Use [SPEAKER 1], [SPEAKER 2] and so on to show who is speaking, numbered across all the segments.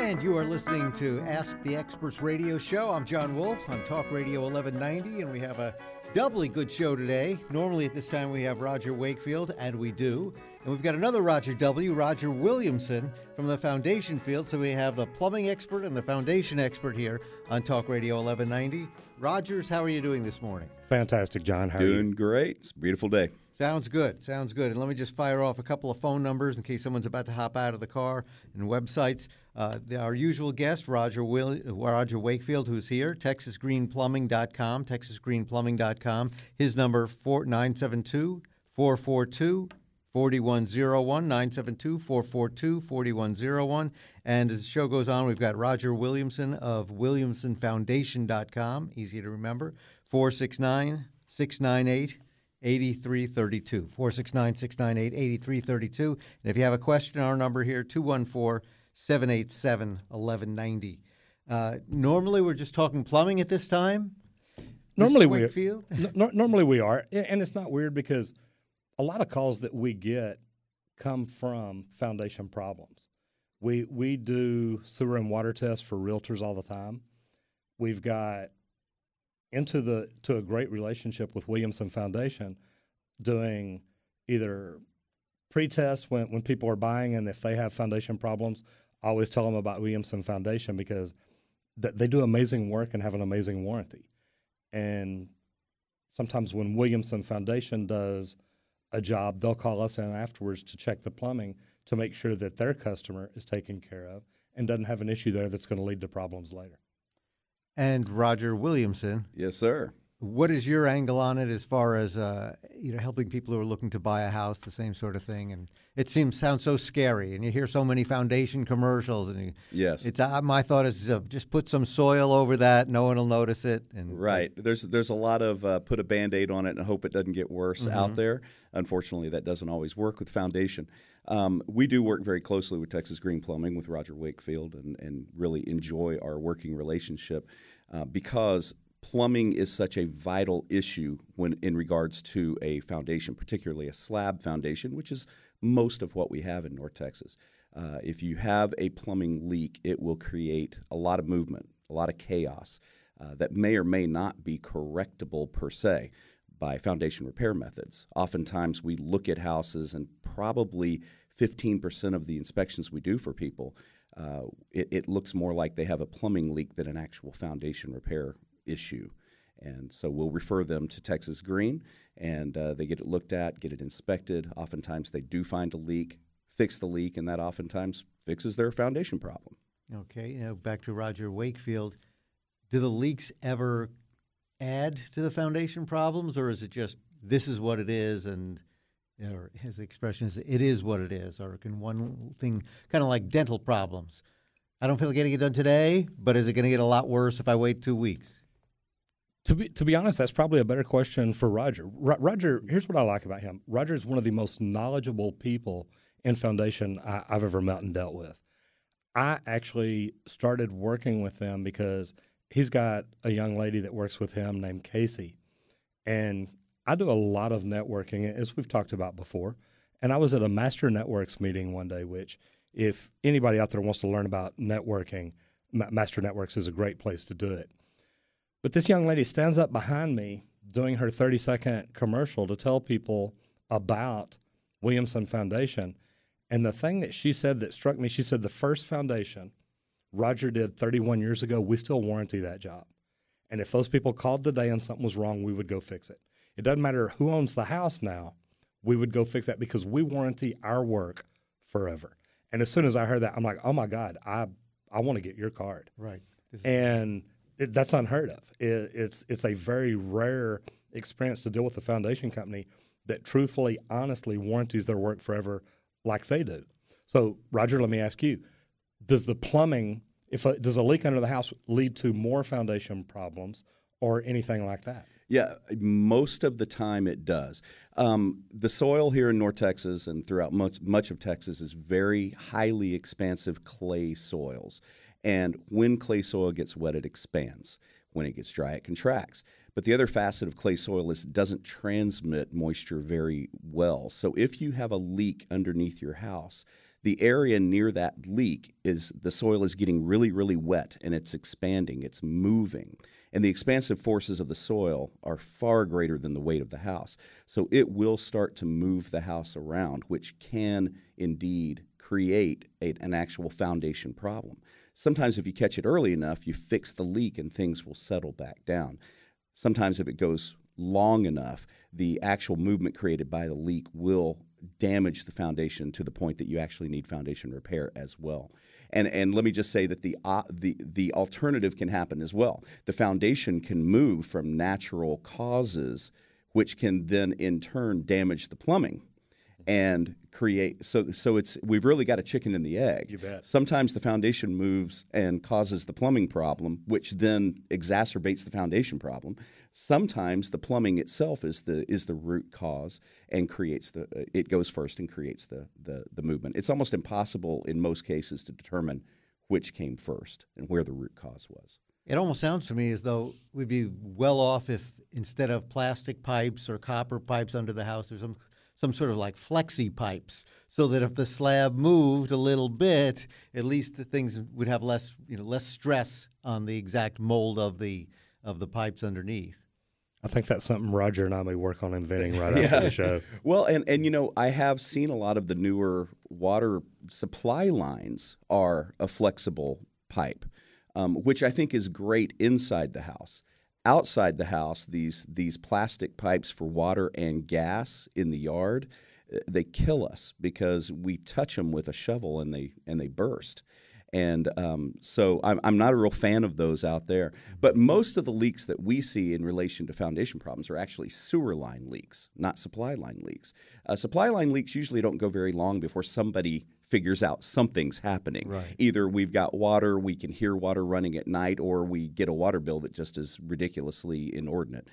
[SPEAKER 1] And you are listening to Ask the Experts radio show. I'm John Wolf on Talk Radio 1190, and we have a doubly good show today. Normally at this time we have Roger Wakefield, and we do. And we've got another Roger W., Roger Williamson from the foundation field. So we have the plumbing expert and the foundation expert here on Talk Radio 1190. Rogers, how are you doing this morning?
[SPEAKER 2] Fantastic, John. How are you?
[SPEAKER 3] Doing great. It's a beautiful day.
[SPEAKER 1] Sounds good. Sounds good. And let me just fire off a couple of phone numbers in case someone's about to hop out of the car, and websites. Our usual guest, Roger Wakefield, who's here, TexasGreenPlumbing.com, TexasGreenPlumbing.com. His number, 972-442-4101, 972-442-4101. And as the show goes on, we've got Roger Williamson of WilliamsonFoundation.com, easy to remember, 469-698-8332, 469-698-8332. And if you have a question, our number here, 214-787-1190. Normally, we're just talking plumbing at this time.
[SPEAKER 2] Normally we are, and it's not weird because a lot of calls that we get come from foundation problems. We do sewer and water tests for realtors all the time. We've got to a great relationship with Williamson Foundation, doing either pre-tests when people are buying, and if they have foundation problems, I always tell them about Williamson Foundation because they do amazing work and have an amazing warranty. And sometimes when Williamson Foundation does a job, they'll call us in afterwards to check the plumbing to make sure that their customer is taken care of and doesn't have an issue there that's going to lead to problems later. And
[SPEAKER 1] Roger Williamson.
[SPEAKER 3] Yes, sir.
[SPEAKER 1] What is your angle on it as far as helping people who are looking to buy a house, the same sort of thing? And it sounds so scary, and you hear so many foundation commercials. And
[SPEAKER 3] yes,
[SPEAKER 1] it's my thought is just put some soil over that, no one will notice it. And
[SPEAKER 3] right, there's a lot of put a Band-Aid on it and hope it doesn't get worse out there. Unfortunately, that doesn't always work with foundation. We do work very closely with Texas Green Plumbing with Roger Wakefield, and really enjoy our working relationship because plumbing is such a vital issue when in regards to a foundation, particularly a slab foundation, which is most of what we have in North Texas. If you have a plumbing leak, it will create a lot of movement, a lot of chaos that may or may not be correctable per se by foundation repair methods. Oftentimes we look at houses, and probably 15% of the inspections we do for people, it looks more like they have a plumbing leak than an actual foundation repair issue. And so we'll refer them to Texas Green, and they get it looked at, get it inspected. Oftentimes they do find a leak, fix the leak, and that oftentimes fixes their foundation problem.
[SPEAKER 1] Okay, back to Roger Wakefield. Do the leaks ever add to the foundation problems, or is it just this is what it is, and or his expression is it is what it is, or can one thing, kind of like dental problems, I don't feel like getting it done today, but is it going to get a lot worse if I wait 2 weeks?
[SPEAKER 2] To be honest, that's probably a better question for Roger. Roger, here's what I like about him. Roger is one of the most knowledgeable people in foundation I've ever met and dealt with. I actually started working with them because he's got a young lady that works with him named Casey. And I do a lot of networking, as we've talked about before. And I was at a Master Networks meeting one day, which if anybody out there wants to learn about networking, Master Networks is a great place to do it. But this young lady stands up behind me doing her 30-second commercial to tell people about Williamson Foundation. And the thing that she said that struck me, she said the first foundation Roger did 31 years ago, we still warranty that job. And if those people called today and something was wrong, we would go fix it. It doesn't matter who owns the house now, we would go fix that because we warranty our work forever. And as soon as I heard that, I'm like, oh, my God, I want to get your card.
[SPEAKER 1] Right.
[SPEAKER 2] And that's unheard of. It's a very rare experience to deal with a foundation company that truthfully, honestly warranties their work forever like they do. So, Roger, let me ask you, does the plumbing, does a leak under the house lead to more foundation problems or anything like that?
[SPEAKER 3] Yeah, most of the time it does. The soil here in North Texas and throughout much of Texas is very highly expansive clay soils. And when clay soil gets wet, it expands. When it gets dry, it contracts. But the other facet of clay soil is it doesn't transmit moisture very well. So if you have a leak underneath your house, the area near that leak is the soil is getting really, really wet, and it's expanding, it's moving. And the expansive forces of the soil are far greater than the weight of the house. So it will start to move the house around, which can indeed create an actual foundation problem. Sometimes if you catch it early enough, you fix the leak and things will settle back down. Sometimes if it goes long enough, the actual movement created by the leak will damage the foundation to the point that you actually need foundation repair as well. And let me just say that the alternative can happen as well. The foundation can move from natural causes, which can then in turn damage the plumbing and create so it's we've really got a chicken and the egg.
[SPEAKER 2] You bet.
[SPEAKER 3] Sometimes the foundation moves and causes the plumbing problem, which then exacerbates the foundation problem. Sometimes the plumbing itself is the root cause and creates it goes first and creates the movement. It's almost impossible in most cases to determine which came first and where the root cause was.
[SPEAKER 1] It almost sounds to me as though we'd be well off if instead of plastic pipes or copper pipes under the house, there's some sort of like flexi pipes, so that if the slab moved a little bit, at least the things would have less stress on the exact mold of the pipes underneath.
[SPEAKER 2] I think that's something Roger and I may work on inventing right after the show.
[SPEAKER 3] Well, and I have seen a lot of the newer water supply lines are a flexible pipe, which I think is great inside the house. Outside the house, these plastic pipes for water and gas in the yard, they kill us because we touch them with a shovel and they burst. And so I'm not a real fan of those out there. But most of the leaks that we see in relation to foundation problems are actually sewer line leaks, not supply line leaks. Supply line leaks usually don't go very long before somebody figures out something's happening.
[SPEAKER 1] Right.
[SPEAKER 3] Either we've got water, we can hear water running at night, or we get a water bill that just is ridiculously inordinate.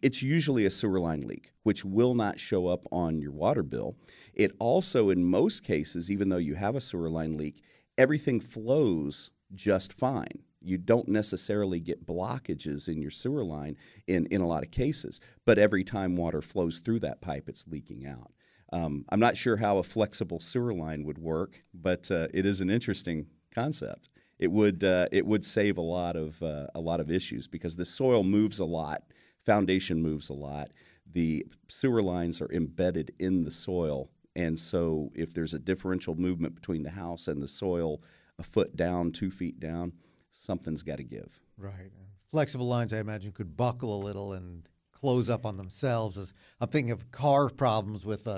[SPEAKER 3] It's usually a sewer line leak, which will not show up on your water bill. It also, in most cases, even though you have a sewer line leak, everything flows just fine. You don't necessarily get blockages in your sewer line in a lot of cases, but every time water flows through that pipe, it's leaking out. I'm not sure how a flexible sewer line would work, but it is an interesting concept. It would save a lot of issues because the soil moves a lot, foundation moves a lot. The sewer lines are embedded in the soil, and so if there's a differential movement between the house and the soil, a foot down, 2 feet down, something's got to give.
[SPEAKER 1] Right. Flexible lines, I imagine, could buckle a little and close up on themselves. As I'm thinking of car problems with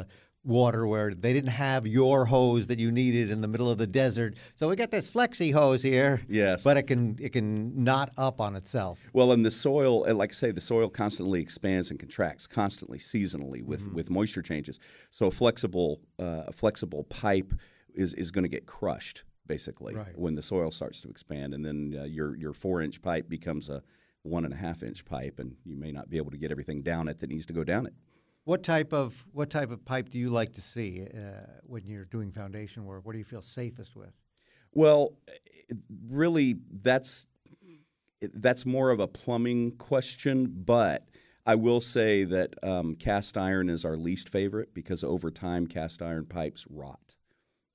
[SPEAKER 1] water where they didn't have your hose that you needed in the middle of the desert. So we got this flexi hose here.
[SPEAKER 3] Yes.
[SPEAKER 1] But it can knot up on itself.
[SPEAKER 3] Well, and the soil, like I say, the soil constantly expands and contracts constantly, seasonally with moisture changes. So a flexible pipe is going to get crushed, basically, when the soil starts to expand. And then your 4-inch pipe becomes a 1.5-inch pipe, and you may not be able to get everything down it that needs to go down it.
[SPEAKER 1] What type of pipe do you like to see when you're doing foundation work? What do you feel safest with?
[SPEAKER 3] Well, really, that's more of a plumbing question, but I will say that cast iron is our least favorite because over time cast iron pipes rot.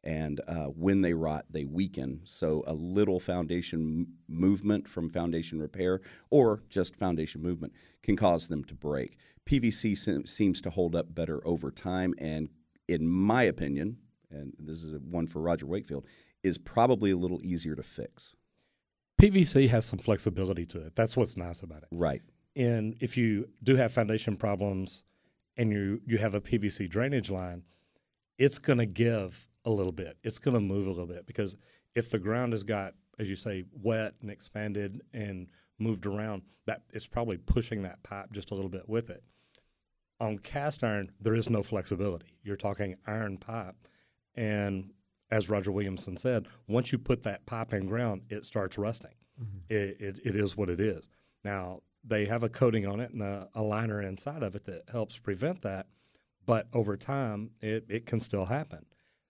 [SPEAKER 3] And when they rot, they weaken. So a little foundation movement from foundation repair or just foundation movement can cause them to break. PVC seems to hold up better over time, and in my opinion, and this is one for Roger Wakefield, is probably a little easier to fix.
[SPEAKER 2] PVC has some flexibility to it. That's what's nice about it.
[SPEAKER 3] Right.
[SPEAKER 2] And if you do have foundation problems and you have a PVC drainage line, it's going to give a little bit. It's going to move a little bit because if the ground has got, as you say, wet and expanded and moved around, that it's probably pushing that pipe just a little bit with it. On cast iron, there is no flexibility. You're talking iron pipe, and as Roger Williamson said, once you put that pipe in ground, it starts rusting. Mm-hmm. It is what it is. Now, they have a coating on it and a liner inside of it that helps prevent that, but over time, it can still happen.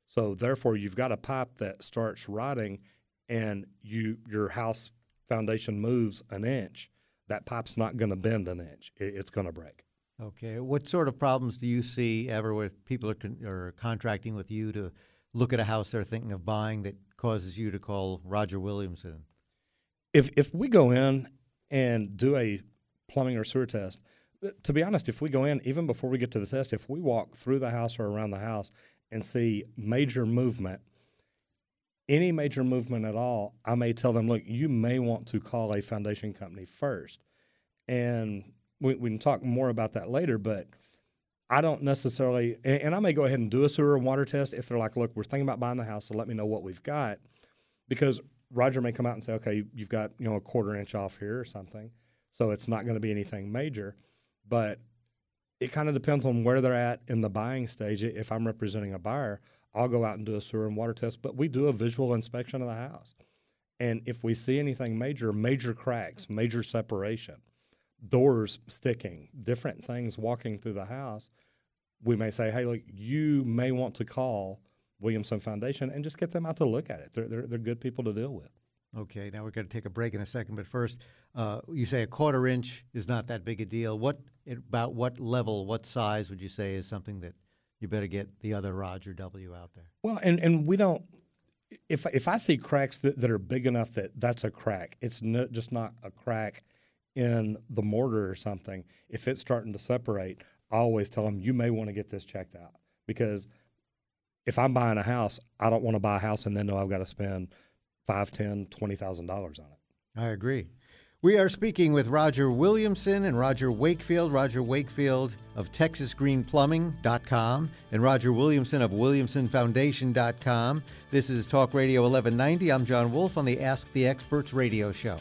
[SPEAKER 2] So therefore, you've got a pipe that starts rotting, and your house foundation moves an inch. That pipe's not going to bend an inch. It's going to break. Okay.
[SPEAKER 1] What sort of problems do you see ever with people are contracting with you to look at a house they're thinking of buying that causes you to call Roger Williamson?
[SPEAKER 2] If we go in and do a plumbing or sewer test, to be honest, if we go in, even before we get to the test, if we walk through the house or around the house and see major movement, any major movement at all, I may tell them, look, you may want to call a foundation company first. And we can talk more about that later, but I don't necessarily, and I may go ahead and do a sewer and water test if they're like, look, we're thinking about buying the house, so let me know what we've got. Because Roger may come out and say, okay, you've got, a 1/4 inch off here or something, so it's not going to be anything major. But it kind of depends on where they're at in the buying stage. If I'm representing a buyer, I'll go out and do a sewer and water test, but we do a visual inspection of the house. And if we see anything major cracks, major separation, doors sticking, different things walking through the house, we may say, hey, look, you may want to call Williamson Foundation and just get them out to look at it. They're good people to deal with.
[SPEAKER 1] Okay, now we're going to take a break in a second, but first, you say a 1/4 inch is not that big a deal. About what level, what size would you say is something that you better get the other Roger W. out there?
[SPEAKER 2] Well, and we don't. If I see cracks that are big enough that's a crack, it's just not a crack in the mortar or something. If it's starting to separate, I always tell them you may want to get this checked out, because if I'm buying a house, I don't want to buy a house and then know I've got to spend $5,000, $10,000, $20,000 on it.
[SPEAKER 1] I agree. We are speaking with Roger Williamson and Roger Wakefield of TexasGreenPlumbing.com and Roger Williamson of WilliamsonFoundation.com. This is Talk Radio 1190. I'm John Wolf on the Ask the Experts radio show.